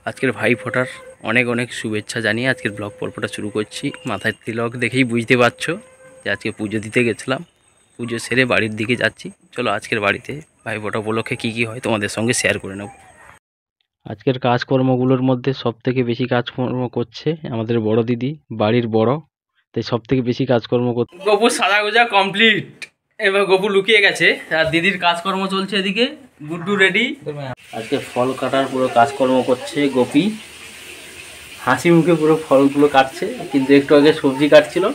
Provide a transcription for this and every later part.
আজকের ভাই ফোটার অনেক অনেক শুভেচ্ছা জানিয়ে আজকের ব্লগ পর্বটা শুরু করছি। মাথায় তিলক দেখেই বুঝতে পারছো যে আজকে পুজো দিতে গেছিলাম। পুজো সেরে বাড়ির দিকে যাচ্ছি। চলো আজকের বাড়িতে ভাই ফোটা উপলক্ষে কী কী হয় তোমাদের সঙ্গে শেয়ার করে নেব। আজকের কাজকর্মগুলোর মধ্যে সবথেকে বেশি কাজকর্ম করছে আমাদের বড় দিদি, বাড়ির বড়, তাই সবথেকে বেশি কাজকর্ম করছে। গপু সাজাগোজা কমপ্লিট, এবার গপু লুকিয়ে গেছে আর দিদির কাজকর্ম চলছে এদিকে। গুড্ডু রেডি। আজকে ফল কাটার পুরো কাজকর্ম করছে গোপী, হাসি মুখে পুরো ফলগুলো কাটছে, কিন্তু একটু আগে সবজি কাটছিল,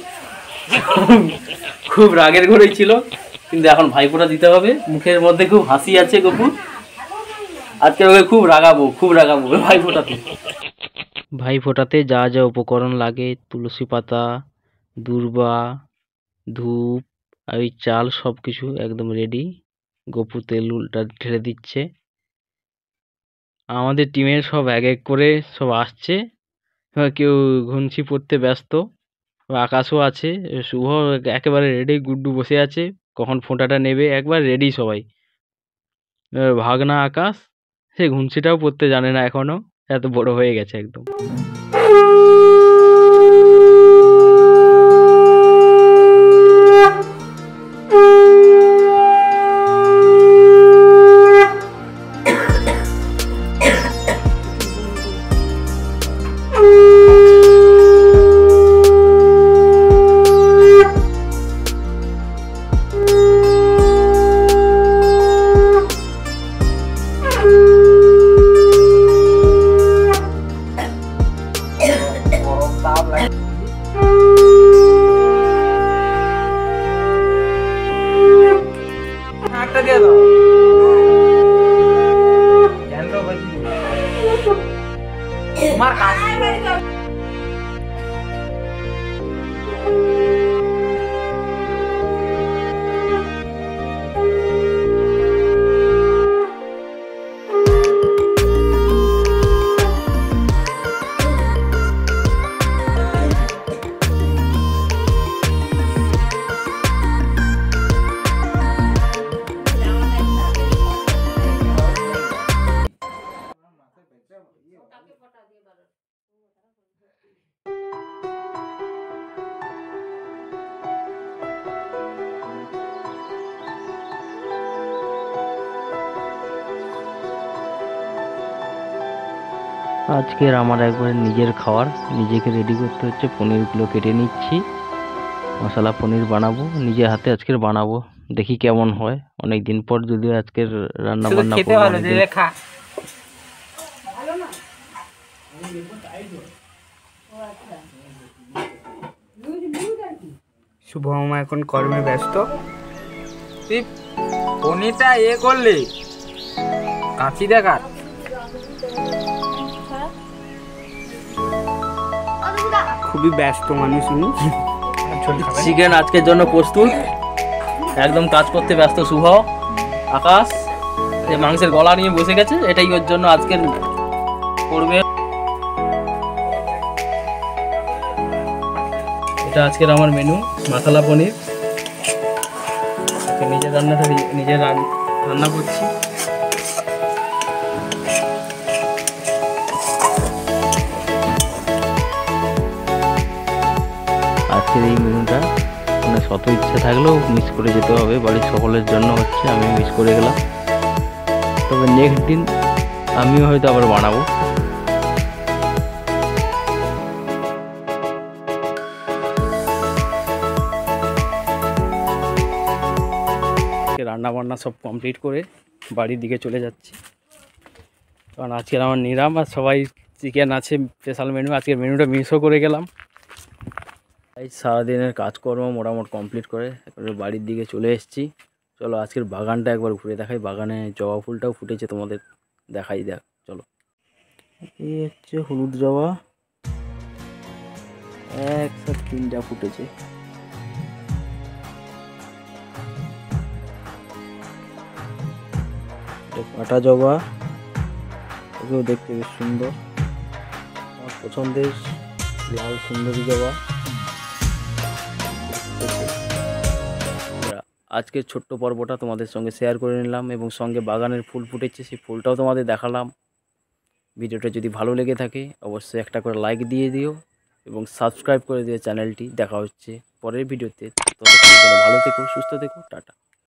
খুব রাগের ঘরেই ছিল, কিন্তু এখন ভাইফোঁটা দিতে হবে। মুখের মধ্যে খুব হাসি আছে গপু, আজকে ওকে খুব রাগাবো ভাইফোঁটাতে। ভাইফোঁটাতে যা যা উপকরণ লাগে, তুলসী পাতা, দূর্বা, ধূপ আর ওই চাল, সব কিছু একদম রেডি। গপু তেলটা ঢেলে দিচ্ছে। আমাদের টিমের সব এক এক করে সব আসছে। কেউ ঘুঞ্চি পড়তে ব্যস্ত, আকাশও আছে, শুভ একেবারে রেডি, গুড্ডু বসে আছে কখন ফোঁটাটা নেবে, একবার রেডি সবাই। ভাগনা আকাশ সে ঘুঞ্চিটাও পড়তে জানে না এখনো, এত বড় হয়ে গেছে একদম। আজকের আমার একবার নিজের খাওয়ার, নিজেকে রেডি করতে হচ্ছে। পনিরগুলো কেটে নিচ্ছি, মশলা পনির বানাবো, নিজের হাতে আজকের বানাবো, দেখি কেমন হয়। অনেক দিন পর যদি আজকের রান্না বান্না করবো। শুভম এখন কর্মে ব্যস্ত। তুই পনিরটা করলি, কাঁচি দেখা খুবই ব্যস্ত মানুষ উনি। চিকেন আজকের জন্য প্রস্তুত, একদম কাজ করতে ব্যস্ত শুভ। আকাশ যে মাংসের গলা নিয়ে বসে গেছে, এটাই ওর জন্য আজকের করবে। এটা আজকের আমার মেনু, মশলা পনির। নিজের রান্নাটা নিজে রান্না করছি। আজকের এই মেনুটা মানে শত ইচ্ছা থাকলেও মিস করে যেতে হবে, বাড়ির সকলের জন্য হচ্ছে, আমি মিস করে গেলাম। তবে নেক্সট দিন আমিও হয়তো আবার বানাবো। রান্না বান্না সব কমপ্লিট করে বাড়ির দিকে চলে যাচ্ছি, কারণ আজকের আমার নিরাম আর সবাই চিকেন আছে, স্পেশাল মেনু। আজকের মেনুটা মিসও করে গেলাম। এই সারাদিনের কাজকর্ম মোটামুটি কমপ্লিট করে একবারে বাড়ির দিকে চলে এসেছি। চলো আজকের বাগানটা একবার ঘুরে দেখাই, বাগানে জবা ফুলটাও ফুটেছে, তোমাদের দেখাই। চলো, এই হচ্ছে হলুদ জবা, একসাথে 3টা ফুটেছে। কাটা জবা, এগুলো দেখতে বেশ সুন্দর, আমার পছন্দের লাল সুন্দরী জবা। আজকের ছোট্ট পর্বটা তোমাদের সঙ্গে শেয়ার করে নিলাম, এবং সঙ্গে বাগানের ফুল ফুটেছে, সেই ফুলটাও তোমাদের দেখালাম। ভিডিওটা যদি ভালো লেগে থাকে অবশ্যই একটা করে লাইক দিয়ে দিও এবং সাবস্ক্রাইব করে দিও চ্যানেলটি। দেখা হচ্ছে পরের ভিডিওতে। ততক্ষণ ভালো থেকো, সুস্থ থেকো, টাটা।